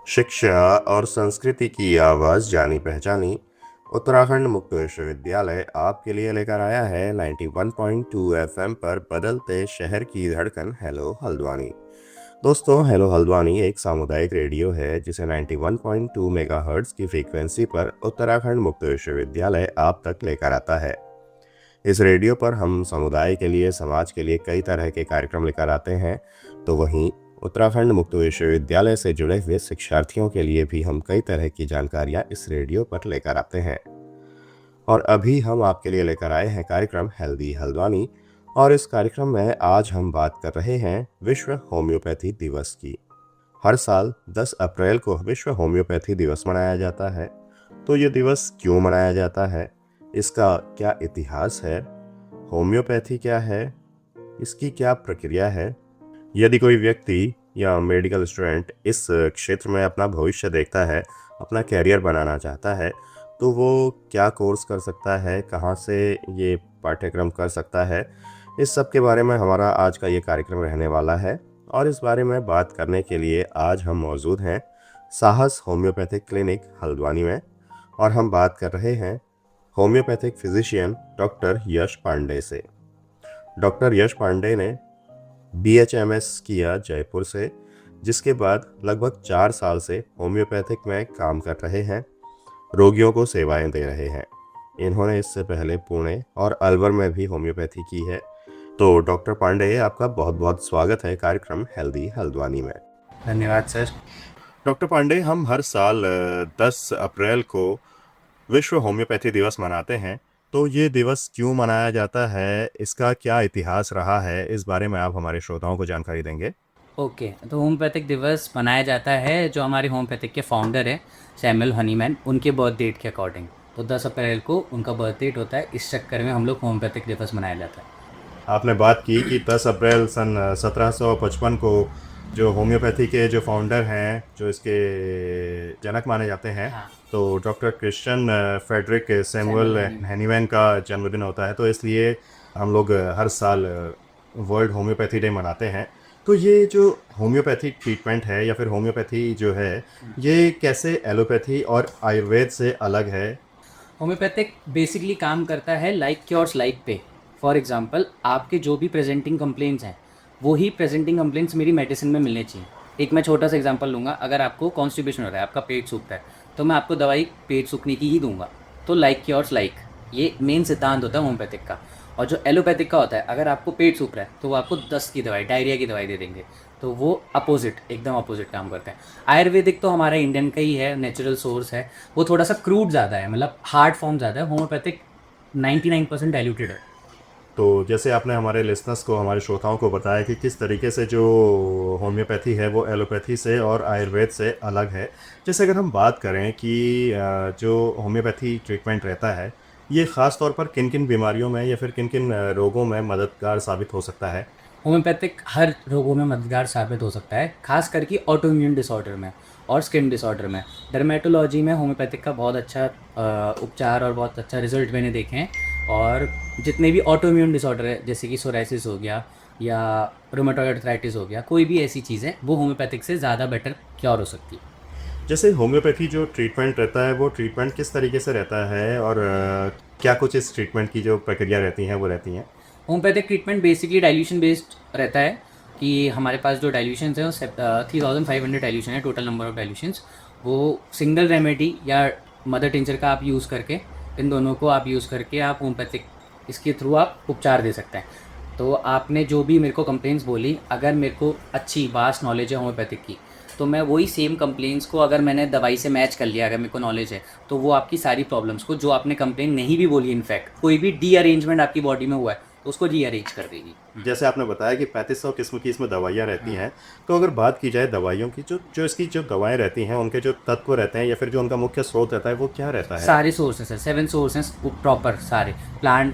शिक्षा और संस्कृति की आवाज़ जानी पहचानी उत्तराखंड मुक्त विश्वविद्यालय आपके लिए लेकर आया है 91.2 एफएम पर बदलते शहर की धड़कन हेलो हल्द्वानी। दोस्तों, हेलो हल्द्वानी एक सामुदायिक रेडियो है जिसे 91.2 मेगाहर्ट्ज़ की फ्रीक्वेंसी पर उत्तराखंड मुक्त विश्वविद्यालय आप तक लेकर आता है। इस रेडियो पर हम समुदाय के लिए, समाज के लिए कई तरह के कार्यक्रम लेकर आते हैं। तो वहीं उत्तराखंड मुक्त विश्वविद्यालय से जुड़े हुए शिक्षार्थियों के लिए भी हम कई तरह की जानकारियां इस रेडियो पर लेकर आते हैं। और अभी हम आपके लिए लेकर आए हैं कार्यक्रम हेल्दी हल्द्वानी। और इस कार्यक्रम में आज हम बात कर रहे हैं विश्व होम्योपैथी दिवस की। हर साल 10 अप्रैल को विश्व होम्योपैथी दिवस मनाया जाता है। तो ये दिवस क्यों मनाया जाता है, इसका क्या इतिहास है, होम्योपैथी क्या है, इसकी क्या प्रक्रिया है। यदि कोई व्यक्ति या मेडिकल स्टूडेंट इस क्षेत्र में अपना भविष्य देखता है, अपना कैरियर बनाना चाहता है, तो वो क्या कोर्स कर सकता है, कहाँ से ये पाठ्यक्रम कर सकता है, इस सब के बारे में हमारा आज का ये कार्यक्रम रहने वाला है। और इस बारे में बात करने के लिए आज हम मौजूद हैं साहस होम्योपैथिक क्लिनिक हल्द्वानी में। और हम बात कर रहे हैं होम्योपैथिक फिजिशियन डॉक्टर यश पांडे से। डॉक्टर यश पांडे ने BHMS किया जयपुर से, जिसके बाद लगभग 4 साल से होम्योपैथिक में काम कर रहे हैं, रोगियों को सेवाएं दे रहे हैं। इन्होंने इससे पहले पुणे और अलवर में भी होम्योपैथी की है। तो डॉक्टर पांडे, आपका बहुत बहुत स्वागत है कार्यक्रम हेल्दी हल्द्वानी में। धन्यवाद सर। डॉक्टर पांडे, हम हर साल 10 अप्रैल को विश्व होम्योपैथी दिवस मनाते हैं। तो ये दिवस क्यों मनाया जाता है, इसका क्या इतिहास रहा है, इस बारे में आप हमारे श्रोताओं को जानकारी देंगे। ओके, तो होम्योपैथिक दिवस मनाया जाता है जो हमारे होम्योपैथिक के फाउंडर हैं सैमुअल हनीमैन, उनके बर्थ डेट के अकॉर्डिंग। तो 10 अप्रैल को उनका बर्थ डेट होता है, इस चक्कर में हम लोग होम्योपैथिक दिवस मनाया जाता है। आपने बात की कि 10 अप्रैल सन 1755 को जो होम्योपैथी के जो फाउंडर हैं, जो इसके जनक माने जाते हैं, हाँ, तो doctor Christian Friedrich Samuel Samuel Hahnemann. Hahnemann का जन्मदिन होता है। तो इसलिए हम लोग हर साल वर्ल्ड होम्योपैथी डे मनाते हैं। तो ये जो होम्योपैथी ट्रीटमेंट है या फिर होम्योपैथी जो है, ये कैसे एलोपैथी और आयुर्वेद से अलग है। होम्योपैथिक बेसिकली काम करता है लाइक क्योर्स लाइक पे। फॉर एग्जांपल, आपके जो भी प्रेजेंटिंग कंप्लेंट्स हैं वो ही प्रेजेंटिंग कंप्लेंट्स मेरी मेडिसिन में मिलने चाहिए। एक मैं छोटा सा एग्जांपल लूँगा, अगर आपको कॉन्स्टिपेशन हो रहा है, आपका पेट सूखता है, तो मैं आपको दवाई पेट सूखने की ही दूंगा। तो लाइक क्योर्स लाइक, ये मेन सिद्धांत होता है होम्योपैथिक का। और जो एलोपैथिक का होता है, अगर आपको पेट सूख रहा है तो वो आपको दस्त की दवाई, डायरिया की दवाई दे देंगे। तो वो अपोजिट, एकदम अपोजिट काम करते हैं। आयुर्वेदिक तो हमारा इंडियन का ही है, नेचुरल सोर्स है, वो थोड़ा सा क्रूड ज़्यादा है, मतलब हार्ड फॉर्म ज़्यादा है। होम्योपैथिक 99% डाइल्यूटेड है। तो जैसे आपने हमारे लिसनर्स को, हमारे श्रोताओं को बताया कि किस तरीके से जो होम्योपैथी है वो एलोपैथी से और आयुर्वेद से अलग है। जैसे अगर हम बात करें कि जो होम्योपैथी ट्रीटमेंट रहता है, ये ख़ास तौर पर किन किन बीमारियों में या फिर किन किन रोगों में मददगार साबित हो सकता है। होम्योपैथिक हर रोगों में मददगार साबित हो सकता है, खास करके ऑटो इम्यून डिसऑर्डर में और स्किन डिसऑर्डर में। डर्मेटोलॉजी में होम्योपैथिक का बहुत अच्छा उपचार और बहुत अच्छा रिजल्ट मैंने देखे हैं। और जितने भी ऑटो इम्यून डिसऑर्डर है, जैसे कि सोराइसिस हो गया या रूमेटॉइड अर्थराइटिस हो गया, कोई भी ऐसी चीज़ है, वो होम्योपैथिक से ज़्यादा बेटर क्योर हो सकती है। जैसे होम्योपैथी जो ट्रीटमेंट रहता है, वो ट्रीटमेंट किस तरीके से रहता है और क्या कुछ इस ट्रीटमेंट की जो प्रक्रिया रहती हैं वो रहती हैं। Homeopathic treatment basically dilution based रहता है कि हमारे पास जो डाइल्यूशन है वो 3500 डाइल्यूशन है, टोटल नंबर ऑफ डाइल्यूशंस। वो सिंगल रेमेडी या मदर टिंचर का आप यूज़ करके, इन दोनों को आप यूज़ करके आप होम्योपैथिक इसके थ्रू आप उपचार दे सकते हैं। तो आपने जो भी मेरे को कंप्लेंट्स बोली, अगर मेरे को अच्छी वास्ट नॉलेज है होम्योपैथिक की, तो मैं वही सेम कंप्लेंट्स को अगर मैंने दवाई से मैच कर लिया, अगर मेरे को नॉलेज है, तो वो आपकी सारी प्रॉब्लम्स को, जो आपने कंप्लेंट नहीं भी बोली, इनफैक्ट कोई भी रीअरेंजमेंट आपकी बॉडी में हुआ है, तो उसको रीअरेंज कर देगी। जैसे आपने बताया कि 3500 किस्म की इसमें दवाइयाँ रहती हैं। तो अगर बात की जाए दवाइयों की, जो जो इसकी जो दवाएं रहती हैं, उनके जो तत्व रहते हैं या फिर जो उनका मुख्य स्रोत रहता है, वो क्या रहता है। सारे सोर्सेस हैं, 7 सोर्सेस प्रॉपर, सारे प्लांट,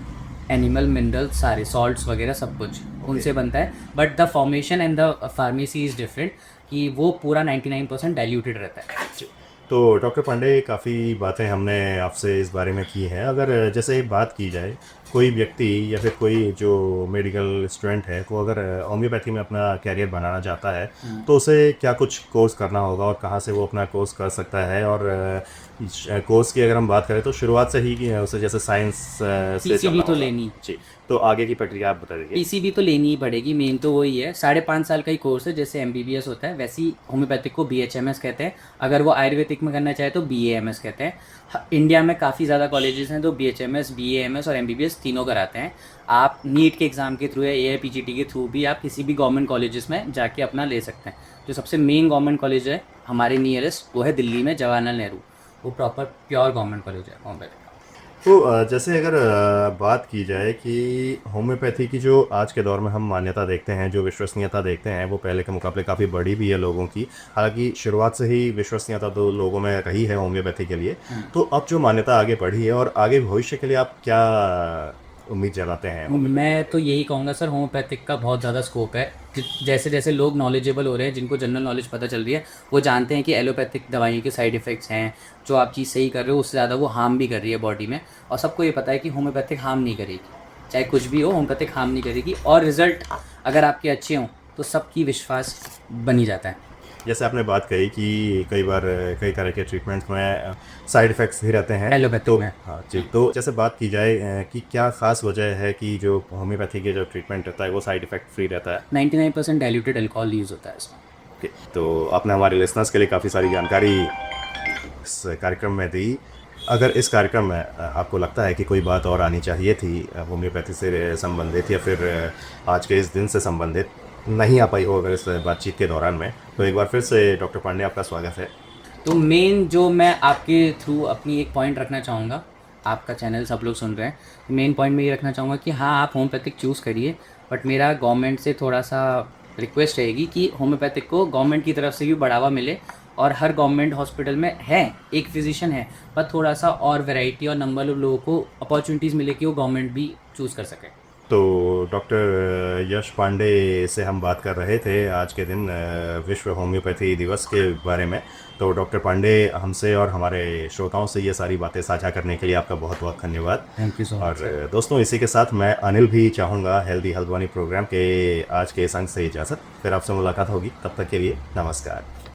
एनिमल, मिनरल, सारे सॉल्ट्स वगैरह सब कुछ उनसे बनता है। But the formation and the pharmacy is different, कि वो पूरा 99% डाइल्यूटेड रहता है। तो डॉक्टर पांडे, काफ़ी बातें हमने आपसे इस बारे में की हैं। अगर जैसे बात की जाए कोई व्यक्ति या फिर कोई जो मेडिकल स्टूडेंट है को अगर होम्योपैथी में अपना कैरियर बनाना चाहता है तो उसे क्या कुछ कोर्स करना होगा और कहाँ से वो अपना कोर्स कर सकता है? और कोर्स की अगर हम बात करें तो शुरुआत से ही उसे जैसे साइंस से पीसीबी चलना तो होगा। लेनी। जी, तो आगे की प्रक्रिया आप बता दीजिए। पीसीबी तो लेनी ही पड़ेगी, मेन तो वही है। 5.5 साल का ही कोर्स है, जैसे एमबीबीएस होता है वैसे ही होम्योपैथिक को बीएचएमएस कहते हैं। अगर वो आयुर्वेदिक में करना चाहे तो बीएएमएस कहते हैं। इंडिया में काफ़ी ज़्यादा कॉलेजेस हैं तो बीएचएमएस, बीएएमएस और एमबीबीएस तीनों कराते हैं। आप नीट के एग्ज़ाम के थ्रू या एआईपीजीटी के थ्रू भी आप किसी भी गवर्नमेंट कॉलेजेस में जाके अपना ले सकते हैं। जो सबसे मेन गवर्नमेंट कॉलेज है हमारे नियरेस्ट वो है दिल्ली में जवाहरलाल नेहरू। वो प्रॉपर प्योर गवर्नमेंट कॉलेज है होम्योपैथिक। तो जैसे अगर बात की जाए कि होम्योपैथी की जो आज के दौर में हम मान्यता देखते हैं, जो विश्वसनीयता देखते हैं, वो पहले के मुकाबले काफ़ी बड़ी भी है लोगों की। हालांकि शुरुआत से ही विश्वसनीयता तो लोगों में रही है होम्योपैथी के लिए। तो अब जो मान्यता आगे बढ़ी है और आगे भविष्य के लिए आप क्या उम्मीद जताते हैं होम्योपैथी? मैं तो यही कहूँगा सर, होम्योपैथिक का बहुत ज़्यादा स्कोप है। जैसे जैसे लोग नॉलेजेबल हो रहे हैं, जिनको जनरल नॉलेज पता चल रही है, वो जानते हैं कि एलोपैथिक दवाइयों के साइड इफ़ेक्ट्स हैं। जो आप चीज़ सही कर रहे हो उससे ज़्यादा वो हार्म भी कर रही है बॉडी में। और सबको ये पता है कि होम्योपैथिक हार्म नहीं करेगी, चाहे कुछ भी हो होम्योपैथिक हार्म नहीं करेगी। और रिज़ल्ट अगर आपके अच्छे हों तो सबकी विश्वास बनी जाता है। जैसे आपने बात कही कि कई बार कई तरह के ट्रीटमेंट्स में साइड इफ़ेक्ट्स भी रहते हैं। एलोपैथिक तो में हाँ जी, तो जैसे बात की जाए कि क्या ख़ास वजह है कि जो होम्योपैथी के जो ट्रीटमेंट रहता है वो साइड इफ़ेक्ट फ्री रहता है? 99% डाइल्यूटेड अल्कोहल यूज़ होता है इसमें। ओके, तो आपने हमारे लिसनर्स के लिए काफ़ी सारी जानकारी इस कार्यक्रम में दी। अगर इस कार्यक्रम में आपको लगता है कि कोई बात और आनी चाहिए थी होम्योपैथी से संबंधित या फिर आज के इस दिन से संबंधित नहीं आ पाई हो अगर इस बातचीत के दौरान में, तो एक बार फिर से डॉक्टर पांडे आपका स्वागत है। तो मेन जो मैं आपके थ्रू अपनी एक पॉइंट रखना चाहूँगा, आपका चैनल सब लोग सुन रहे हैं, मेन पॉइंट मैं ये रखना चाहूँगा कि हाँ आप होम्योपैथिक चूज़ करिए, बट मेरा गवर्नमेंट से थोड़ा सा रिक्वेस्ट रहेगी कि होम्योपैथिक को गवर्नमेंट की तरफ से भी बढ़ावा मिले। और हर गवर्नमेंट हॉस्पिटल में है एक फिजिशियन है, पर थोड़ा सा और वैरायटी और नंबर ऑफ लोगों को अपॉर्चुनिटीज़ मिले कि वो गवर्नमेंट भी चूज़ कर सके। तो डॉक्टर यश पांडे से हम बात कर रहे थे आज के दिन विश्व होम्योपैथी दिवस के बारे में। तो डॉक्टर पांडे हमसे और हमारे श्रोताओं से ये सारी बातें साझा करने के लिए आपका बहुत बहुत धन्यवाद। Thank you so much. और दोस्तों, इसी के साथ मैं अनिल भी चाहूँगा हेल्दी हल्द्वानी प्रोग्राम के आज के इस अंक से इजाज़त। फिर आपसे मुलाकात होगी, तब तक के लिए नमस्कार।